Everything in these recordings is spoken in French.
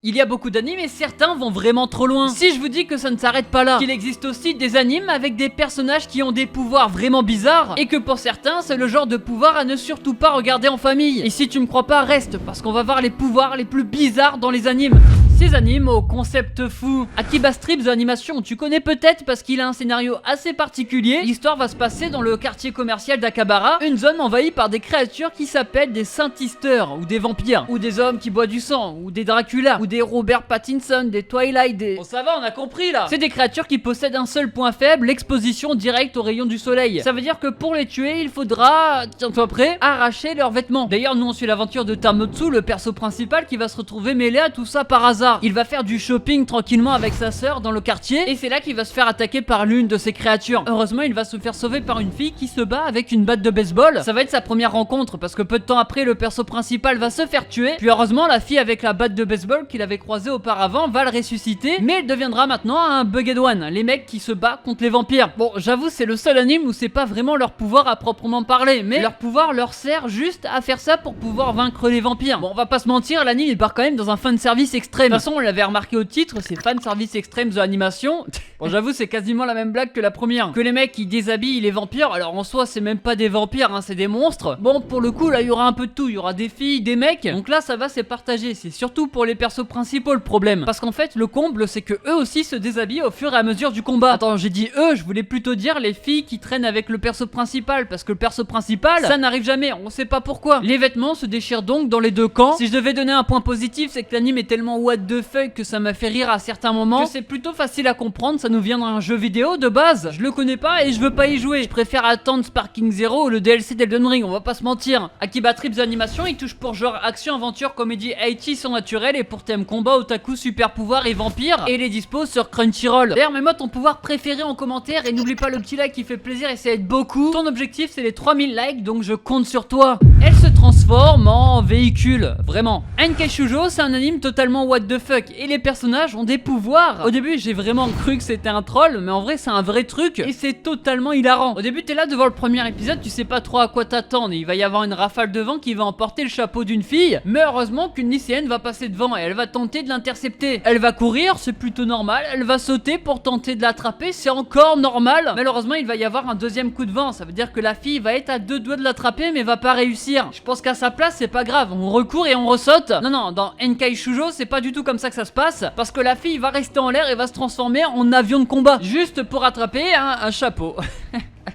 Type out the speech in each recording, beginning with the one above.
Il y a beaucoup d'animes et certains vont vraiment trop loin. Si je vous dis que ça ne s'arrête pas là, qu'il existe aussi des animes avec des personnages qui ont des pouvoirs vraiment bizarres et que pour certains c'est le genre de pouvoir à ne surtout pas regarder en famille. Et si tu me crois pas, reste parce qu'on va voir les pouvoirs les plus bizarres dans les animes. Ces animes au concept fou. Akiba Strip The Animation, tu connais peut-être parce qu'il a un scénario assez particulier. L'histoire va se passer dans le quartier commercial d'Akabara, une zone envahie par des créatures qui s'appellent des Saint-Easter, ou des vampires, ou des hommes qui boivent du sang, ou des Dracula, ou des Robert Pattinson, des Twilight, des... Bon ça va, on a compris là. C'est des créatures qui possèdent un seul point faible, l'exposition directe aux rayons du soleil. Ça veut dire que pour les tuer, il faudra, tiens-toi prêt, arracher leurs vêtements. D'ailleurs, nous on suit l'aventure de Tamotsu, le perso principal qui va se retrouver mêlé à tout ça par hasard. Il va faire du shopping tranquillement avec sa sœur dans le quartier et c'est là qu'il va se faire attaquer par l'une de ces créatures. Heureusement, il va se faire sauver par une fille qui se bat avec une batte de baseball. Ça va être sa première rencontre parce que peu de temps après, le perso principal va se faire tuer. Puis heureusement, la fille avec la batte de baseball qu'il avait croisée auparavant va le ressusciter, mais elle deviendra maintenant un Bugged One, les mecs qui se battent contre les vampires. Bon, j'avoue, c'est le seul anime où c'est pas vraiment leur pouvoir à proprement parler, mais leur pouvoir leur sert juste à faire ça pour pouvoir vaincre les vampires. Bon, on va pas se mentir, l'anime il part quand même dans un fanservice extrême. De toute façon, on l'avait remarqué au titre, c'est fanservice extrême The Animation. Bon, j'avoue, c'est quasiment la même blague que la première. Que les mecs qui déshabillent les vampires, alors en soi, c'est même pas des vampires, hein, c'est des monstres. Bon, pour le coup, là, il y aura un peu de tout. Il y aura des filles, des mecs. Donc là, ça va, c'est partagé. C'est surtout pour les persos principaux le problème. Parce qu'en fait, le comble, c'est que eux aussi se déshabillent au fur et à mesure du combat. Attends, j'ai dit eux, je voulais plutôt dire les filles qui traînent avec le perso principal. Parce que le perso principal, ça n'arrive jamais. On sait pas pourquoi. Les vêtements se déchirent donc dans les deux camps. Si je devais donner un point positif, c'est que l'anime est tellement what the fuck que ça m'a fait rire à certains moments, que c'est plutôt facile à comprendre, ça nous vient d'un jeu vidéo de base, je le connais pas et je veux pas y jouer, je préfère attendre Sparking Zero ou le DLC d'Elden Ring, on va pas se mentir. Akiba Trip The Animation, il touche pour genre action, aventure, comédie, 80 sont naturels et pour thème combat, otaku, super pouvoir et vampire, et il est dispo sur Crunchyroll. D'ailleurs, mets-moi ton pouvoir préféré en commentaire et n'oublie pas le petit like qui fait plaisir et ça aide beaucoup. Ton objectif c'est les 3000 likes donc je compte sur toi. Elle se transforme en véhicule, vraiment. Enkei Shujo, c'est un anime totalement what the fuck et les personnages ont des pouvoirs. Au début j'ai vraiment cru que c'était un troll, mais en vrai c'est un vrai truc et c'est totalement hilarant. Au début t'es là devant le premier épisode, tu sais pas trop à quoi t'attendre, il va y avoir une rafale de vent qui va emporter le chapeau d'une fille, mais heureusement qu'une lycéenne va passer devant et elle va tenter de l'intercepter. Elle va courir, c'est plutôt normal, elle va sauter pour tenter de l'attraper, c'est encore normal. Malheureusement il va y avoir un deuxième coup de vent, ça veut dire que la fille va être à deux doigts de l'attraper mais va pas réussir. Je pense qu'à sa place c'est pas grave, on recourt et on ressaute. Non, dans Enkei Shujo c'est pas du tout comme ça que ça se passe, parce que la fille va rester en l'air et va se transformer en avion de combat, juste pour attraper un chapeau.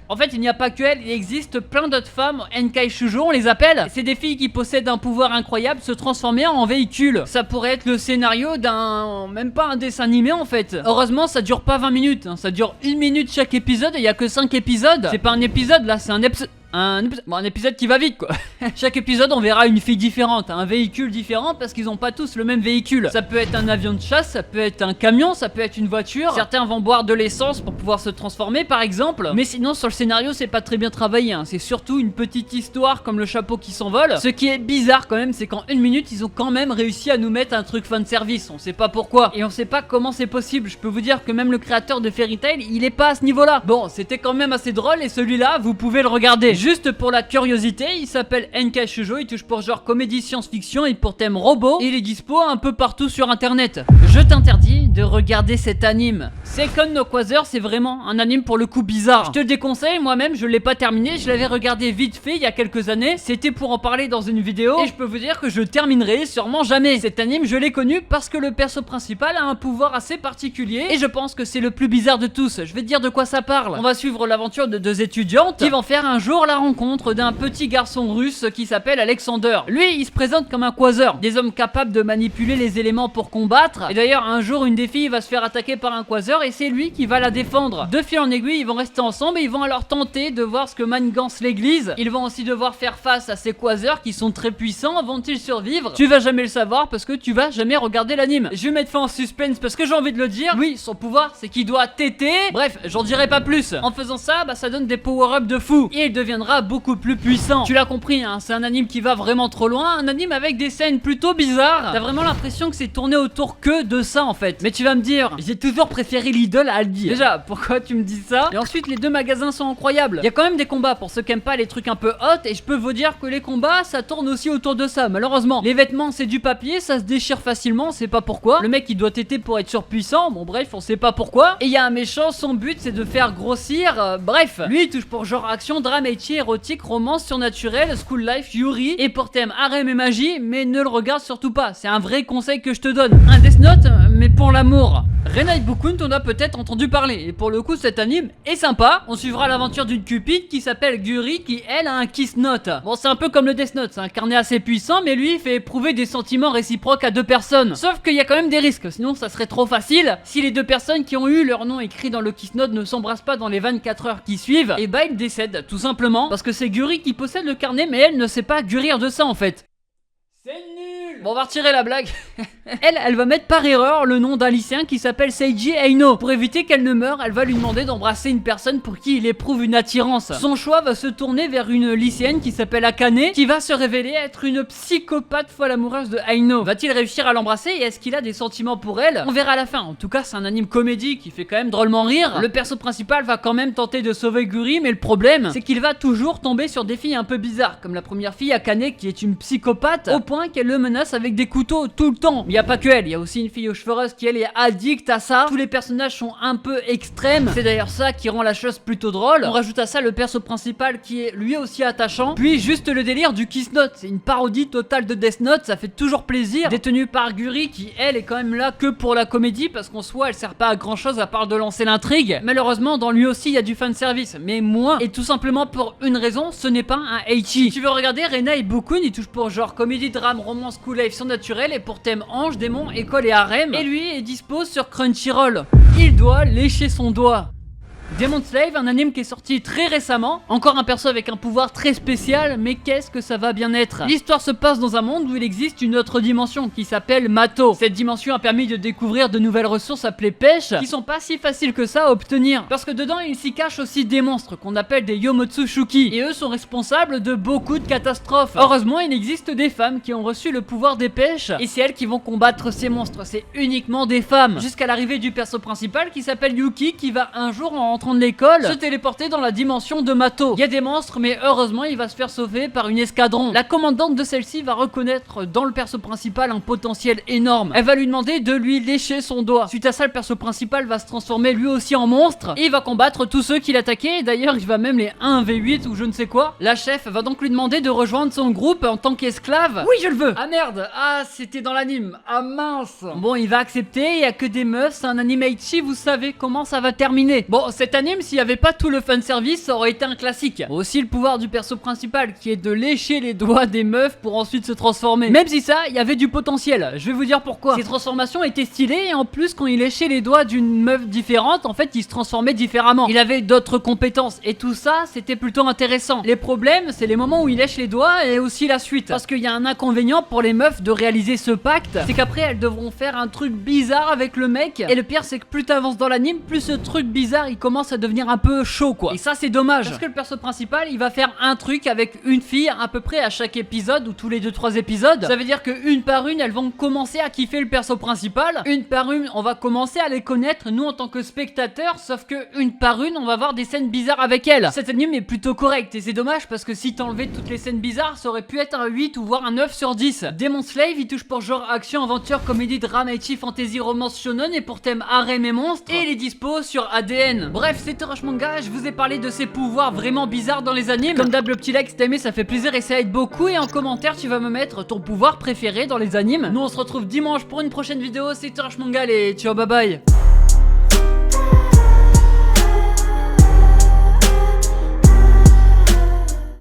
En fait, il n'y a pas que elle, il existe plein d'autres femmes, Enkei Shujo, on les appelle. C'est des filles qui possèdent un pouvoir incroyable, se transformer en véhicule. Ça pourrait être le scénario d'un... même pas un dessin animé en fait. Heureusement, ça dure pas 20 minutes, hein. Ça dure 1 minute chaque épisode et il y a que 5 épisodes. C'est pas un épisode là, c'est un épisode... un épisode qui va vite quoi. Chaque épisode on verra une fille différente, un véhicule différent parce qu'ils ont pas tous le même véhicule. Ça peut être un avion de chasse, ça peut être un camion, ça peut être une voiture. Certains vont boire de l'essence pour pouvoir se transformer par exemple. Mais sinon sur le scénario c'est pas très bien travaillé, hein. C'est surtout une petite histoire comme le chapeau qui s'envole. Ce qui est bizarre quand même c'est qu'en 1 minute ils ont quand même réussi à nous mettre un truc fan service. On sait pas pourquoi et on sait pas comment c'est possible. Je peux vous dire que même le créateur de Fairy Tail il est pas à ce niveau là. Bon c'était quand même assez drôle et celui-là vous pouvez le regarder. Juste pour la curiosité, il s'appelle Enkei Shujo, il touche pour genre comédie science-fiction et pour thème robot, et il est dispo un peu partout sur internet. Je t'interdis de regarder cet anime. Second no Quasar, c'est vraiment un anime pour le coup bizarre. Je te le déconseille, moi-même je l'ai pas terminé, je l'avais regardé vite fait il y a quelques années, c'était pour en parler dans une vidéo, et je peux vous dire que je terminerai sûrement jamais. Cet anime je l'ai connu parce que le perso principal a un pouvoir assez particulier, et je pense que c'est le plus bizarre de tous. Je vais te dire de quoi ça parle. On va suivre l'aventure de deux étudiantes qui vont faire un jour la rencontre d'un petit garçon russe qui s'appelle Alexander. Lui, il se présente comme un quasar, des hommes capables de manipuler les éléments pour combattre. Et d'ailleurs, un jour, une des filles va se faire attaquer par un quasar et c'est lui qui va la défendre. De fil en aiguille, ils vont rester ensemble et ils vont alors tenter de voir ce que manigance l'église. Ils vont aussi devoir faire face à ces quasars qui sont très puissants. Vont-ils survivre? Tu vas jamais le savoir parce que tu vas jamais regarder l'anime. Je vais mettre fin en suspense parce que j'ai envie de le dire. Oui, son pouvoir, c'est qu'il doit téter. Bref, j'en dirai pas plus. En faisant ça, ça donne des power-ups de fou. Et il deviendra beaucoup plus puissant. Tu l'as compris, hein, c'est un anime qui va vraiment trop loin, un anime avec des scènes plutôt bizarres. T'as vraiment l'impression que c'est tourné autour que de ça en fait. Mais tu vas me dire, j'ai toujours préféré Lidl à Aldi. Déjà, pourquoi tu me dis ça? Et ensuite, les deux magasins sont incroyables. Il y a quand même des combats pour ceux qui aiment pas les trucs un peu hot, et je peux vous dire que les combats, ça tourne aussi autour de ça, malheureusement. Les vêtements, c'est du papier, ça se déchire facilement, on sait pas pourquoi. Le mec, il doit téter pour être surpuissant, bon bref, on sait pas pourquoi. Et il y a un méchant, son but, c'est de faire grossir, bref. Lui, il touche pour genre action, drame, ecchi, érotique, romance, surnaturel, school life, Yuri, et pour thème harem et magie, mais ne le regarde surtout pas. C'est un vrai conseil que je te donne. Un Death Note, mais pour l'amour. Renai Bukun, t'en as peut-être entendu parler, et pour le coup cet anime est sympa. On suivra l'aventure d'une cupide qui s'appelle Guri, qui elle a un Kiss Note. Bon, c'est un peu comme le Death Note, c'est un carnet assez puissant, mais lui fait éprouver des sentiments réciproques à deux personnes. Sauf qu'il y a quand même des risques, sinon ça serait trop facile. Si les deux personnes qui ont eu leur nom écrit dans le Kiss Note ne s'embrassent pas dans les 24 heures qui suivent, et bah ils décèdent, tout simplement, parce que c'est Guri qui possède le carnet, mais elle ne sait pas guérir de ça en fait. C'est nul. Bon, on va retirer la blague. Elle va mettre par erreur le nom d'un lycéen qui s'appelle Seiji Eino. Pour éviter qu'elle ne meure, elle va lui demander d'embrasser une personne pour qui il éprouve une attirance. Son choix va se tourner vers une lycéenne qui s'appelle Akane, qui va se révéler être une psychopathe folle amoureuse de Eino. Va-t-il réussir à l'embrasser et est-ce qu'il a des sentiments pour elle? On verra à la fin. En tout cas, c'est un anime comédie qui fait quand même drôlement rire. Le perso principal va quand même tenter de sauver Guri, mais le problème, c'est qu'il va toujours tomber sur des filles un peu bizarres, comme la première fille Akane qui est une psychopathe, au point qu'elle le menace avec des couteaux tout le temps. Il y a pas que elle, il y a aussi une fille aux cheveux roses qui elle est addict à ça. Tous les personnages sont un peu extrêmes, c'est d'ailleurs ça qui rend la chose plutôt drôle. On rajoute à ça le perso principal qui est lui aussi attachant, puis juste le délire du Kiss Note, c'est une parodie totale de Death Note, ça fait toujours plaisir. Détenue par Guri qui elle est quand même là que pour la comédie, parce qu'en soi elle sert pas à grand chose à part de lancer l'intrigue. Malheureusement dans lui aussi il y a du fanservice, mais moins, et tout simplement pour une raison, ce n'est pas un ecchi. Si tu veux regarder, Renai Bukun il touche pour genre comédie, drame, romance, school life, surnaturel, et pour thème ange, démon, école et harem, et lui est dispo sur Crunchyroll. Il doit lécher son doigt. Demon Slave, un anime qui est sorti très récemment, encore un perso avec un pouvoir très spécial, mais qu'est-ce que ça va bien être? L'histoire se passe dans un monde où il existe une autre dimension qui s'appelle Mato. Cette dimension a permis de découvrir de nouvelles ressources appelées pêche, qui sont pas si faciles que ça à obtenir, parce que dedans il s'y cache aussi des monstres qu'on appelle des Yomotsu Shuki, et eux sont responsables de beaucoup de catastrophes. Heureusement il existe des femmes qui ont reçu le pouvoir des pêches, et c'est elles qui vont combattre ces monstres, c'est uniquement des femmes, jusqu'à l'arrivée du perso principal qui s'appelle Yuki, qui va un jour en rentrant de l'école se téléporter dans la dimension de Mato. Il y a des monstres, mais heureusement il va se faire sauver par une escadron. La commandante de celle-ci va reconnaître dans le perso principal un potentiel énorme. Elle va lui demander de lui lécher son doigt. Suite à ça, le perso principal va se transformer lui aussi en monstre et il va combattre tous ceux qui l'attaquaient. D'ailleurs il va même les 1v8 ou je ne sais quoi. La chef va donc lui demander de rejoindre son groupe en tant qu'esclave. Oui, je le veux. Ah merde, ah c'était dans l'anime. Ah mince. Bon, il va accepter, il y a que des meufs, c'est un anime ecchi, vous savez comment ça va terminer. Bon, cet anime, s'il n'y avait pas tout le fanservice, ça aurait été un classique. Aussi le pouvoir du perso principal qui est de lécher les doigts des meufs pour ensuite se transformer. Même si ça, il y avait du potentiel. Je vais vous dire pourquoi. Ces transformations étaient stylées et en plus quand il léchait les doigts d'une meuf différente, en fait il se transformait différemment. Il avait d'autres compétences et tout ça, c'était plutôt intéressant. Les problèmes, c'est les moments où il lèche les doigts et aussi la suite. Parce qu'il y a un inconvénient pour les meufs de réaliser ce pacte, c'est qu'après elles devront faire un truc bizarre avec le mec. Et le pire c'est que plus t'avances dans l'anime, plus ce truc bizarre il commence à devenir un peu chaud quoi. Et ça c'est dommage, parce que le perso principal il va faire un truc avec une fille à peu près à chaque épisode ou tous les 2-3 épisodes. Ça veut dire que une par une elles vont commencer à kiffer le perso principal, une par une on va commencer à les connaître nous en tant que spectateurs, sauf que une par une on va voir des scènes bizarres avec elle. Cet anime est plutôt correct et c'est dommage parce que si t'enlevais toutes les scènes bizarres ça aurait pu être un 8 ou voire un 9 sur 10. Demon Slave il touche pour genre action, aventure, comédie, drame, ecchi, fantasy, romance, shonen et pour thème harem et monstres, et il est dispo sur ADN. Bref, c'était Rush Manga, je vous ai parlé de ces pouvoirs vraiment bizarres dans les animes. Comme d'hab, le petit like si t'as aimé, ça fait plaisir et ça aide beaucoup, et en commentaire tu vas me mettre ton pouvoir préféré dans les animes. Nous on se retrouve dimanche pour une prochaine vidéo, c'était Rush Manga et ciao bye bye.